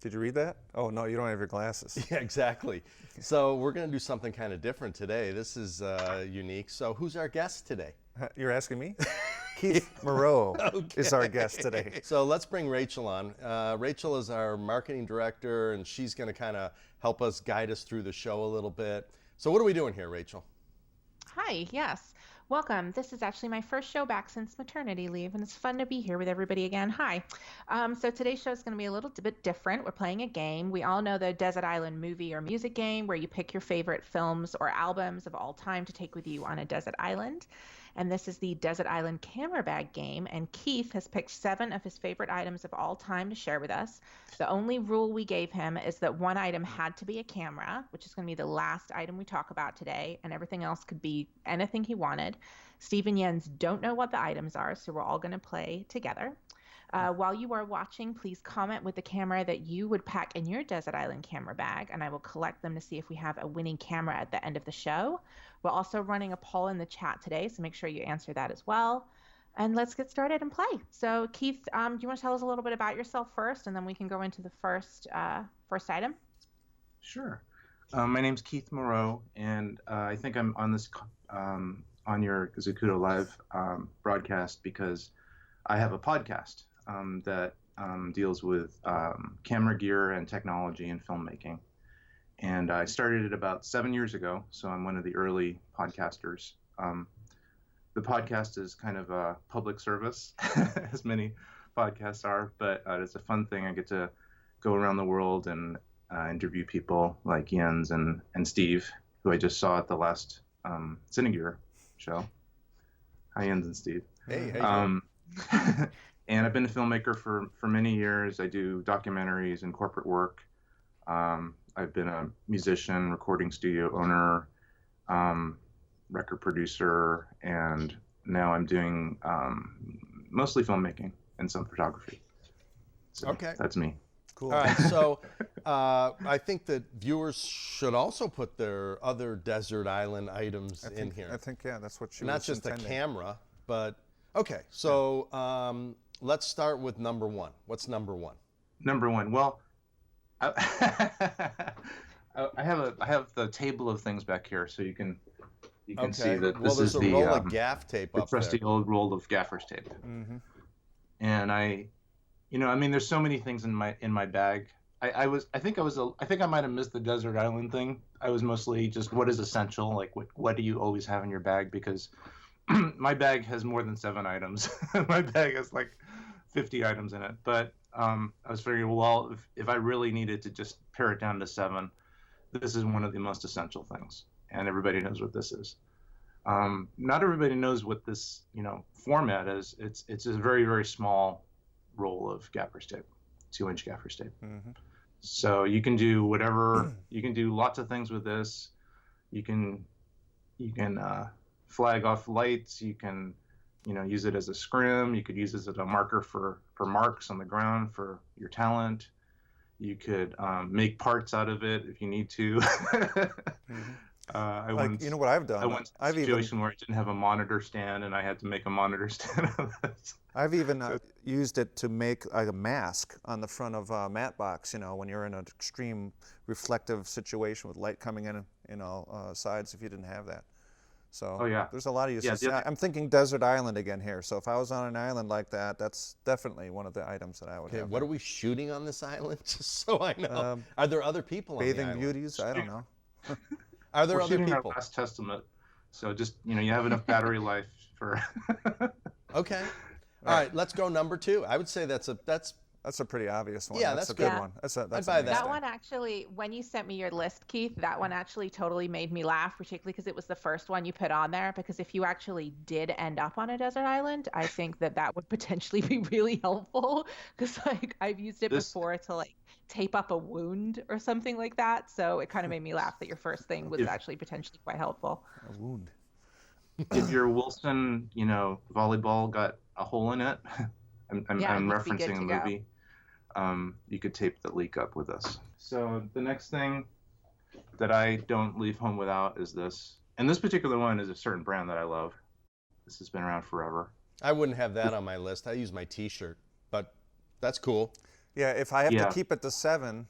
Did you read that? Oh, no, you don't have your glasses. Yeah, exactly. So we're going to do something kind of different today. This is unique. So who's our guest today? You're asking me? Keith Moreau is our guest today. So let's bring Rachel on. Rachel is our marketing director, and she's going to kind of help us guide us through the show a little bit. So what are we doing here, Rachel? Hi, yes. Welcome. This is actually my first show back since maternity leave, and it's fun to be here with everybody again. Hi. So today's show is going to be a little bit different. We're playing a game. We all know the Desert Island movie or music game where you pick your favorite films or albums of all time to take with you on a desert island. And this is the Desert Island Camera Bag game, and Keith has picked 7 of his favorite items of all time to share with us. The only rule we gave him is that one item had to be a camera, which is going to be the last item we talk about today, and everything else could be anything he wanted. Steve and Jens don't know what the items are, so we're all going to play together. While you are watching, please comment with the camera that you would pack in your Desert Island camera bag, and I will collect them to see if we have a winning camera at the end of the show. We're also running a poll in the chat today, so make sure you answer that as well. And let's get started and play. So Keith, do you want to tell us a little bit about yourself first, and then we can go into the first item? Sure. My name's Keith Moreau, and I think I'm on this on your Zacuto Live broadcast because I have a podcast that deals with camera gear and technology and filmmaking. And I started it about 7 years ago, so I'm one of the early podcasters. The podcast is kind of a public service, as many podcasts are, but it's a fun thing. I get to go around the world and interview people like Jens and Steve, who I just saw at the last Cinegear show. Hi, Jens and Steve. Hey, And I've been a filmmaker for many years. I do documentaries and corporate work. I've been a musician, recording studio owner, record producer, and now I'm doing mostly filmmaking and some photography. So Okay. That's me. Cool. All right, so I think that viewers should also put their other desert island items in here. I think, yeah, that's what she Not was just intending. a camera, but okay. So let's start with number 1. What's number 1? Number 1. Well, I have the table of things back here, so you can see that well, this is there's a the roll of gaff tape the up trusty there. old roll of gaffer's tape. Mm-hmm. And I mean, there's so many things in my bag. I think I might have missed the desert island thing. I was mostly just what is essential, like what do you always have in your bag, because my bag has more than 7 items. My bag has like 50 items in it. But I was figuring, well, if I really needed to just pare it down to 7, this is one of the most essential things, and everybody knows what this is. Not everybody knows what this format is. It's a very, very small roll of gaffer's tape, 2-inch gaffer's tape. Mm-hmm. So you can do whatever. You can do lots of things with this. You can flag off lights. You can use it as a scrim. You could use it as a marker for marks on the ground for your talent. You could make parts out of it if you need to. Mm-hmm. You know what I've done? I went to a situation where I didn't have a monitor stand, and I had to make a monitor stand out of this. I've even used it to make like a mask on the front of a matte box, when you're in an extreme reflective situation with light coming in, sides if you didn't have that. So there's a lot of uses. Yeah, I'm thinking desert island again here. So if I was on an island like that, that's definitely one of the items that I would have. What are we shooting on this island? Just so I know. Are there other people on the bathing island? beauties? I don't know. Are there We're other shooting people? Our last testament, so just you have enough battery life for. Okay. All right. Let's go number 2. I would say that's a pretty obvious one. Yeah, that's a that's good good. one. That's buy amazing. that. That one actually, when you sent me your list, Keith, that one actually totally made me laugh, particularly because it was the first one you put on there. Because if you actually did end up on a desert island, I think that would potentially be really helpful. Because I've used it before to tape up a wound or something like that. So it kind of made me laugh that your first thing was actually potentially quite helpful. A wound. If your Wilson, volleyball got a hole in it, I'm referencing a movie. You could tape the leak up with this. So the next thing that I don't leave home without is this. And this particular one is a certain brand that I love. This has been around forever. I wouldn't have that on my list. I use my T-shirt, but that's cool. Yeah, if I have Yeah. to keep it to 7,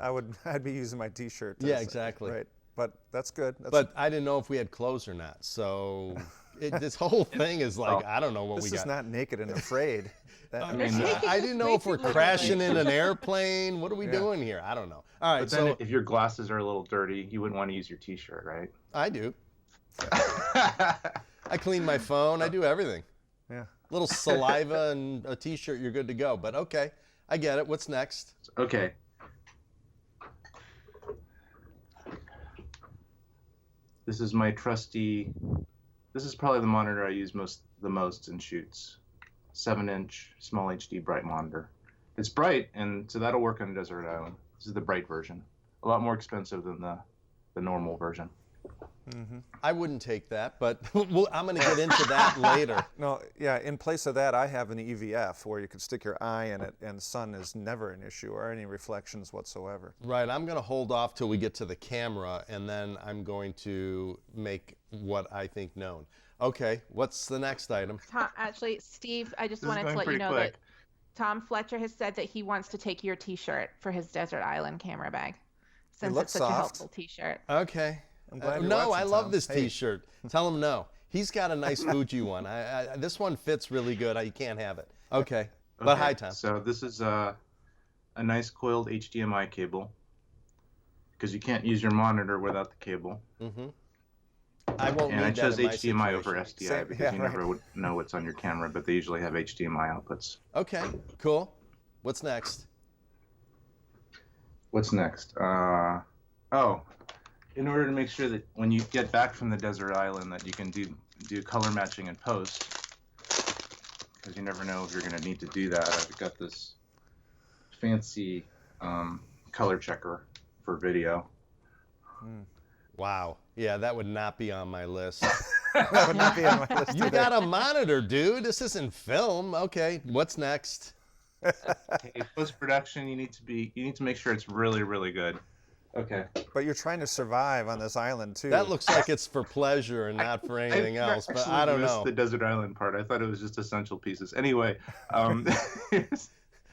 I'd be using my T-shirt. Yeah, exactly. Right, but that's good. But I didn't know if we had clothes or not. So this whole thing is like, I don't know what this we is got. not Naked and Afraid. I mean, didn't know if we're crashing in an airplane. What are we doing here? I don't know. All right, But then so if your glasses are a little dirty, you wouldn't want to use your T-shirt, right? I do. I clean my phone. I do everything. Yeah. Little saliva and a T-shirt, you're good to go. But okay, I get it. What's next? Okay. This is my trusty. This is probably the monitor I use the most in shoots. 7-inch small HD bright monitor. It's bright, and so that'll work on a desert island. This is the bright version. A lot more expensive than the normal version. I wouldn't take that, but I'm going to get into that later. No, yeah. In place of that, I have an EVF where you could stick your eye in it, and sun is never an issue or any reflections whatsoever. Right, I'm going to hold off till we get to the camera, and then I'm going to make what I think known. Okay, what's the next item? Actually, Steve, I just This is wanted to going let you pretty know quick. that Tom Fletcher has said that he wants to take your T-shirt for his desert island camera bag, since looks it's such a soft. helpful T-shirt. Okay. I'm glad you're No, watching, I love Tom. this Hey. T-shirt. Tell him no. He's got a nice Fuji one. This one fits really good. You can't have it. Okay. But Okay, hi, Tom. So this is a nice coiled HDMI cable, because you can't use your monitor without the cable. Mm-hmm. I won't And need I that chose in my HDMI over situation. SDI Same- because yeah, you right. never would know what's on your camera, but they usually have HDMI outputs. Okay, cool. What's next? What's next? In order to make sure that when you get back from the desert island that you can do color matching in post, because you never know if you're going to need to do that. I've got this fancy color checker for video. Wow. Yeah, that would not be on my list. That would not be on my list You either. got a monitor, dude. This isn't film. Okay, what's next? In post production, you need to make sure it's really, really good. Okay. But you're trying to survive on this island too. That looks like it's for pleasure and not for anything else, but I don't missed know. the desert island part. I thought it was just essential pieces. Anyway, I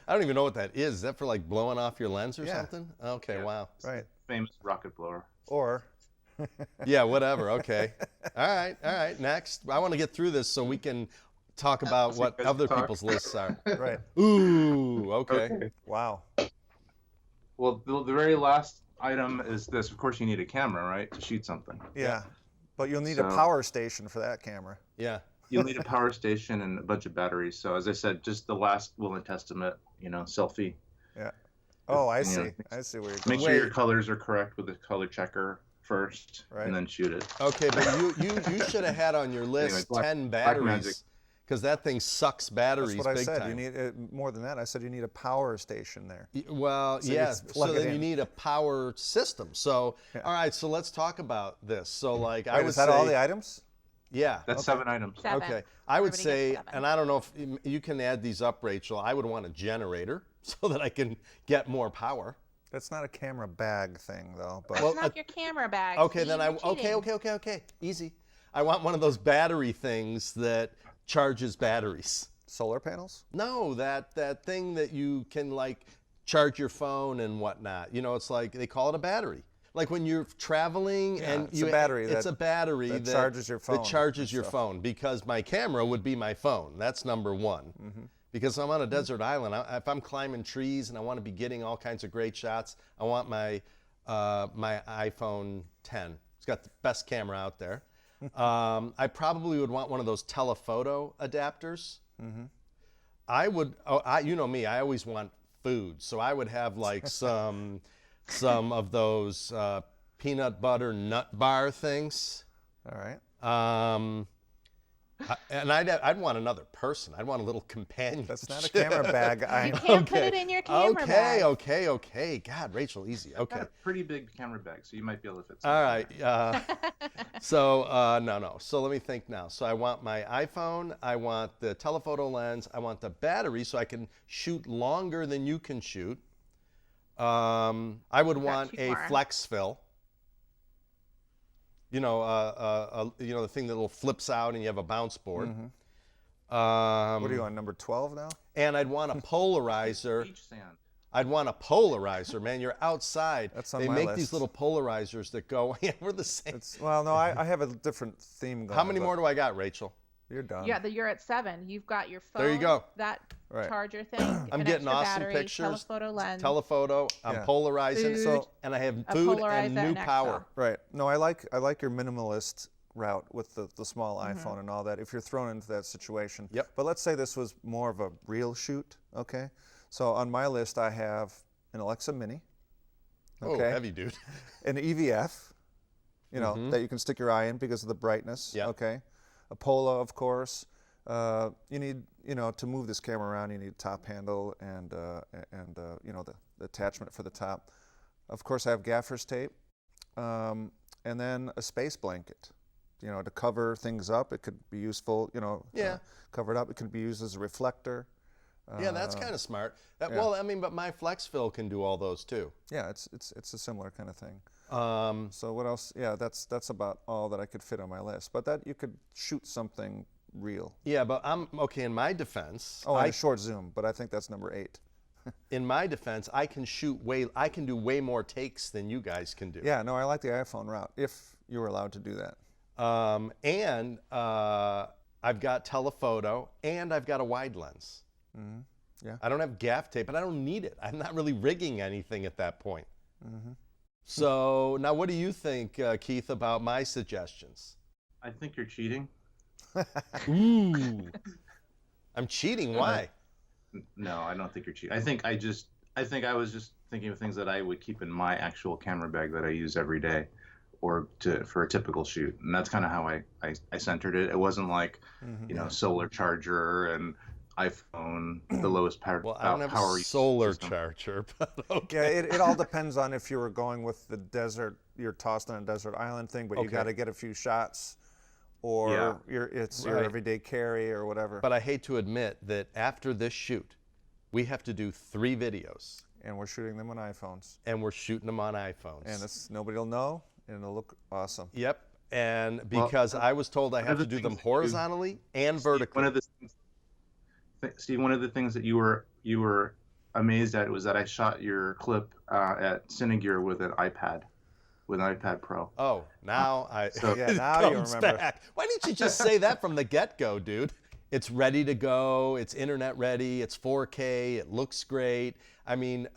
don't even know what that is. Is that for like blowing off your lens or Yeah. something? Okay, Yeah. wow. Right. famous rocket blower. Or Yeah, whatever. Okay. All right. Next. I want to get through this so we can talk about So what you guys other talk. people's lists are. right. Ooh, okay. Wow. Well, the very last item is this. Of course, you need a camera, right, to shoot something. Yeah. But you'll need a So- power station for that camera. Yeah. You'll need a power station and a bunch of batteries. So, as I said, just the last will and testament, selfie. Oh, I You see. know, I see where you're Make going. sure your Wait. colors are correct with the color checker first, Right. and then shoot it. Okay, but you should have had on your list Black- 10 Blackmagic. batteries because that thing sucks batteries That's what I big said. time. You need more than that. I said you need a power station there. Well, So you yeah. just So plug it then you in. need a power system. So, Yeah. all right. So let's talk about this. So, like, I Wait, would is that say, all the items? yeah. That's 7 items. 7. Okay. I would Everybody say, gets 7. and I don't know if you can add these up, Rachel. I would want a generator so that I can get more power. That's not a camera bag thing though. But That's Well, not your camera bag. Okay, Steve, then you're cheating. okay. Easy. I want one of those battery things that charges batteries. solar panels? No, that thing that you can like charge your phone and whatnot. It's like they call it a battery. Like when you're traveling Yeah, and it's a battery it's that- a battery that charges your phone That charges and your stuff. phone because my camera would be my phone. That's number one. Mm-hmm. Because I'm on a desert island. If I'm climbing trees and I want to be getting all kinds of great shots, I want my my iPhone 10. It's got the best camera out there. I probably would want one of those telephoto adapters. Mm-hmm. I would, you know me, I always want food. So I would have like some of those peanut butter nut bar things. All right. And I'd want another person. I'd want a little companion. That's not a camera bag. You can't put it in your camera bag. Okay. God, Rachel, easy. Got Okay. a pretty big camera bag, so you might be able to fit. All something in right. there. No. So let me think now. So I want my iPhone. I want the telephoto lens. I want the battery so I can shoot longer than you can shoot. I would want too a far. flex fill. The thing that little flips out and you have a bounce board. Mm-hmm. Um, What are you on, number 12 now? And I'd want a polarizer. Beach sand. I'd want a polarizer, man. You're outside. That's on they my make list. these little polarizers that go. Yeah, we're the same. Well, no, I have a different theme going. How many but more do I got, Rachel? You're done. Yeah, you're at 7. You've got your phone. There you go. That Right. charger thing. I'm an getting extra awesome battery, pictures. Telephoto lens. Telephoto. I'm Yeah. polarizing. Food, And I have a food polarizer, and new and power. XL. Right. No, I like your minimalist route with the small Mm-hmm. iPhone and all that. If you're thrown into that situation. Yep. But let's say this was more of a real shoot. Okay. So on my list, I have an Alexa Mini. Oh, Okay. heavy dude. An EVF. You know that you can stick your eye in because of the brightness. Yep. Okay. A Pola, of course. You need, to move this camera around, you need a top handle and the attachment for the top. Of course, I have gaffer's tape, and then a space blanket, to cover things up. It could be useful, Yeah. cover it up. It could be used as a reflector. Yeah, that's kind of smart. yeah. Well, I mean, but my FlexFill can do all those too. Yeah, it's a similar kind of thing. So what else? Yeah, that's about all that I could fit on my list. But that you could shoot something real. yeah, but I'm okay. In my defense, Oh, and a short zoom, but I think that's number 8. I can do way more takes than you guys can do. Yeah, no, I like the iPhone route if you were allowed to do that. And I've got telephoto and I've got a wide lens. Mm-hmm. Yeah. I don't have gaff tape, but I don't need it. I'm not really rigging anything at that point. Mm-hmm. So now, what do you think, Keith, about my suggestions? I think you're cheating. Ooh, I'm cheating. Why? No, I don't think you're cheating. I think I was just thinking of things that I would keep in my actual camera bag that I use every day, or for a typical shoot, and that's kind of how I centered it. It wasn't like, solar charger and iPhone, the lowest power. Well, I don't have power a solar system. charger, but okay. Yeah, it all depends on if you were going with the desert, you're tossed on a desert island thing, but you Okay. got to get a few shots, or it's your Right. everyday carry or whatever. But I hate to admit that after this shoot, we have to do 3 videos, And we're shooting them on iPhones, and we're shooting them on iPhones. and nobody will know, and it'll look awesome. Yep. And because I was told I have to of the do them things that you- horizontally and vertically. Steve, one of the things that you were amazed at was that I shot your clip at Cinegear with an iPad Pro. Oh, now Yeah, now you comes remember. back. Why didn't you just say that from the get-go, dude? It's ready to go. It's internet ready. It's 4K. It looks great. I mean,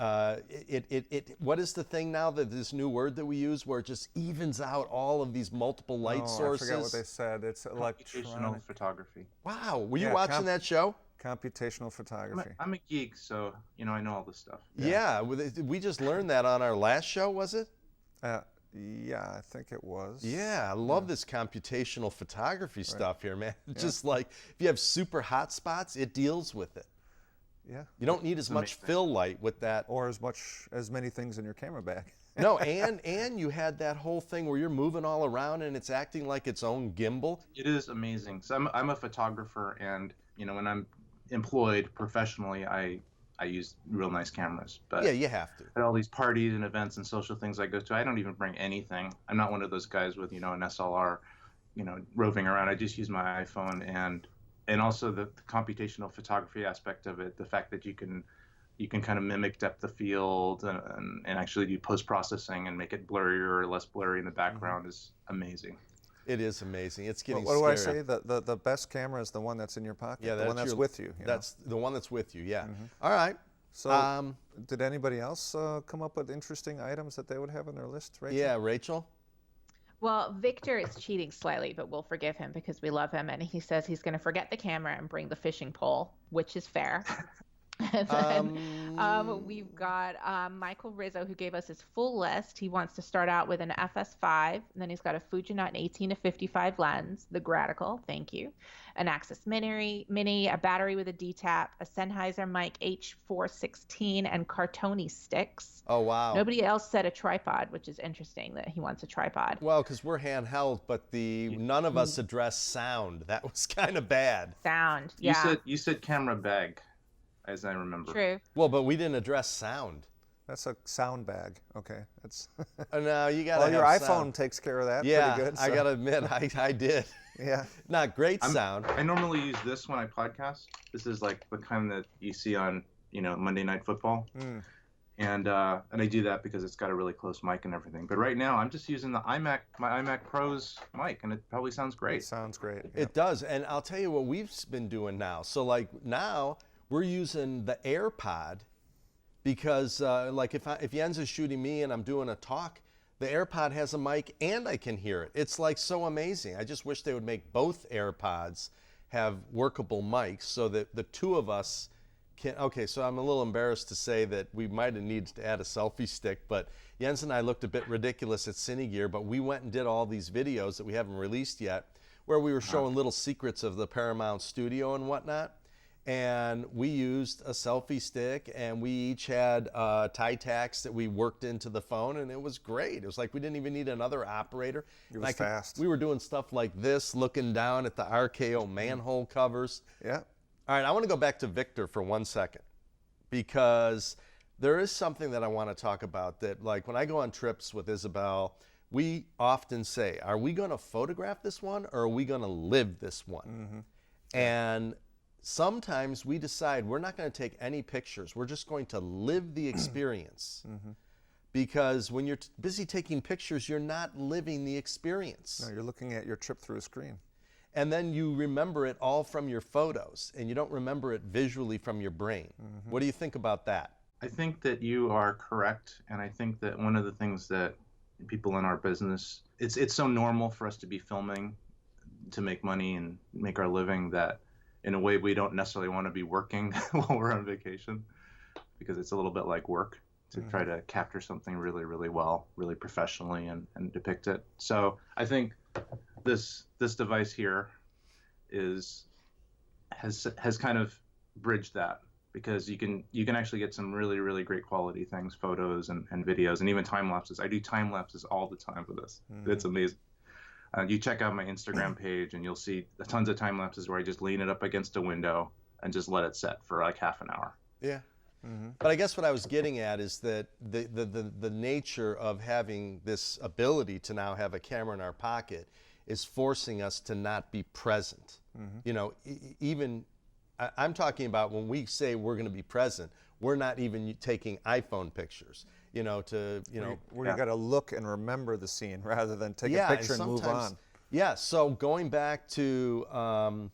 what is the thing now, that this new word that we use where it just evens out all of these multiple light Oh, sources? I forgot what they said. It's Computational electronic photography. Wow. Were you Yeah, watching that show? computational photography. I'm a geek, so I know all this stuff. Yeah. We just learned that on our last show, was it? Yeah, I think it was. Yeah, I love this computational photography stuff here, man. Just like if you have super hot spots, it deals with it. Yeah. You don't need as much amazing. fill light with that. Or as many things in your camera bag. No, and you had that whole thing where you're moving all around and it's acting like its own gimbal. It is amazing. So I'm a photographer, and when I'm employed professionally, I use real nice cameras. But Yeah, you have to. at all these parties and events and social things I go to, I don't even bring anything. I'm not one of those guys with an SLR, roving around. I just use my iPhone, and also the computational photography aspect of it, the fact that you can kind of mimic depth of field and actually do post processing and make it blurrier or less blurry in the background is amazing. It is amazing. It's getting What do I scary. say? The best camera is the one that's in your pocket. Yeah, the one that's your- with you. you know? That's the one that's with you. Yeah. All right. So, did anybody else come up with interesting items that they would have on their list, Rachel? Yeah, Rachel. Well, Victor is cheating slightly, but we'll forgive him because we love him. And he says he's going to forget the camera and bring the fishing pole, which is fair. And then we've got Michael Rizzo, who gave us his full list. He wants to start out with an FS5, and then he's got a Fujinot 18 to 55 lens, the Gradical, thank you, an Axis Mini, a battery with a D-tap, a Sennheiser mic H416, and Cartoni sticks. Oh, wow. Nobody else said a tripod, which is interesting that he wants a tripod. Well, because we're handheld, but none of us addressed sound. That was kind of bad. Sound, yeah. You said camera bag, as I remember. True. Well, but we didn't address sound. That's a sound bag. Okay, that's. No, you got to Well, have your iPhone sound. takes care of that Yeah, pretty good. I so- got to admit, I did. Yeah. Not great sound. I normally use this when I podcast. This is like the kind that you see on, Monday Night Football. And I do that because it's got a really close mic and everything. But right now, I'm just using my iMac Pro's mic, and it probably sounds great. It sounds great. Yeah. It does. And I'll tell you what we've been doing now. So like now we're using the AirPod because like if Jens is shooting me and I'm doing a talk, the AirPod has a mic and I can hear it. It's like so amazing. I just wish they would make both AirPods have workable mics so that the two of us can. Okay, so I'm a little embarrassed to say that we might have needed to add a selfie stick, but Jens and I looked a bit ridiculous at Cinegear, but we went and did all these videos that we haven't released yet where we were showing little secrets of the Paramount studio and whatnot. And we used a selfie stick, and we each had Titacks that we worked into the phone, and it was great. It was like we didn't even need another operator. It was fast. We were doing stuff like this, looking down at the RKO manhole covers. Yeah. All right, I want to go back to Victor for 1 second because there is something that I want to talk about that, like when I go on trips with Isabel, we often say, are we going to photograph this one or are we going to live this one? And sometimes we decide we're not going to take any pictures. We're just going to live the experience. Because when you're busy taking pictures, you're not living the experience. No, you're looking at your trip through a screen. And then you remember it all from your photos, and you don't remember it visually from your brain. What do you think about that? I think that you are correct, and I think that one of the things that people in our business, it's so normal for us to be filming to make money and make our living that in a way we don't necessarily want to be working while we're on vacation because it's a little bit like work to try to capture something really, really well, really professionally and depict it. So I think this device here has kind of bridged that because you can actually get some really, really great quality things, photos and videos, and even time lapses. I do time lapses all the time for this. It's amazing. You check out my Instagram page and you'll see tons of time lapses where I just lean it up against a window and just let it set for like half an hour. Yeah. But I guess what I was getting at is that the nature of having this ability to now have a camera in our pocket is forcing us to not be present. You know, even I'm talking about when we say we're going to be present, we're not even taking iPhone pictures. You know, where you got to look and remember the scene rather than take a picture and move on. Yeah. So going back to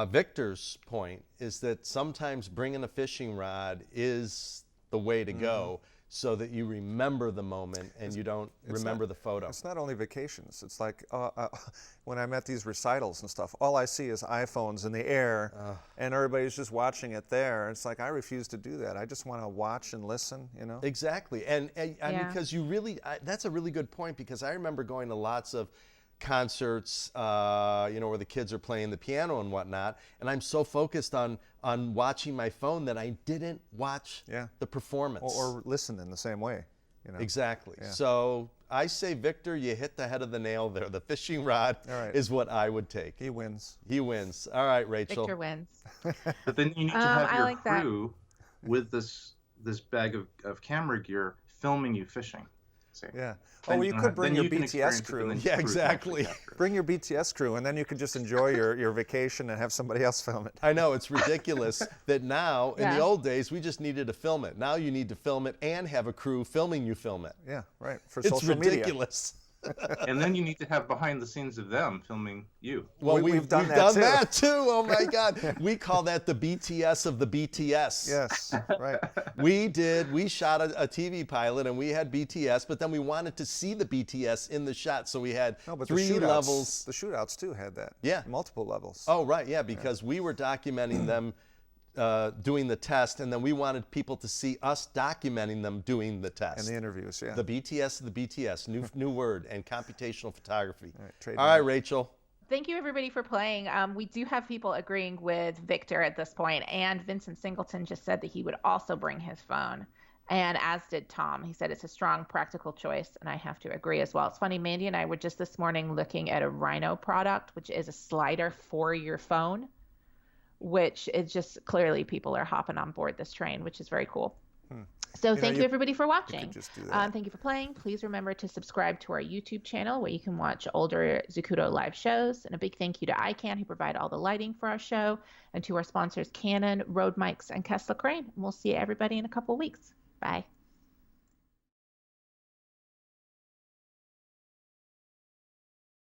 Victor's point is that sometimes bringing a fishing rod is the way to go so that you remember the moment and you don't remember the photo. It's not only vacations. It's like when I'm at these recitals and stuff, all I see is iPhones in the air and everybody's just watching it there. It's like I refuse to do that. I just want to watch and listen, you know? Exactly. And because you really, that's a really good point because I remember going to lots of concerts, you know, where the kids are playing the piano and whatnot, and I'm so focused on watching my phone that I didn't watch the performance or listen in the same way. You know? Exactly. Yeah. So I say, Victor, you hit the head of the nail there. The fishing rod is what I would take. He wins. He wins. All right, Rachel. Victor wins. But then you need to have your crew with this bag of camera gear filming you fishing. So yeah. Oh, well, you could bring your BTS crew. Yeah, exactly. Bring your BTS crew, and then you can just enjoy your vacation and have somebody else film it. I know, it's ridiculous that now, in the old days, we just needed to film it. Now you need to film it and have a crew filming you film it. Yeah, right, for social media. It's ridiculous. And then you need to have behind the scenes of them filming you. Well, we've done that too. Oh my God. We call that the BTS of the BTS. Yes, right. We shot a TV pilot and we had BTS, but then we wanted to see the BTS in the shot. So we had three levels. The shootouts too had that. Yeah. Multiple levels. Oh, right. Yeah, because we were documenting them doing the test, and then we wanted people to see us documenting them doing the test. And the interviews, yeah. The BTS of the BTS, new word, and computational photography. All right, Rachel. Thank you, everybody, for playing. We do have people agreeing with Victor at this point, and Vincent Singleton just said that he would also bring his phone, and as did Tom. He said it's a strong, practical choice, and I have to agree as well. It's funny, Mandy and I were just this morning looking at a Rhino product, which is a slider for your phone, which is just clearly people are hopping on board this train, which is very cool. So You know, thank you, everybody, for You watching. could just do that. Thank you for playing. Please remember to subscribe to our YouTube channel where you can watch older Zacuto live shows. And a big thank you to ICANN, who provide all the lighting for our show, and to our sponsors, Canon, Rode Mics, and Kessler Crane. And we'll see everybody in a couple weeks. Bye.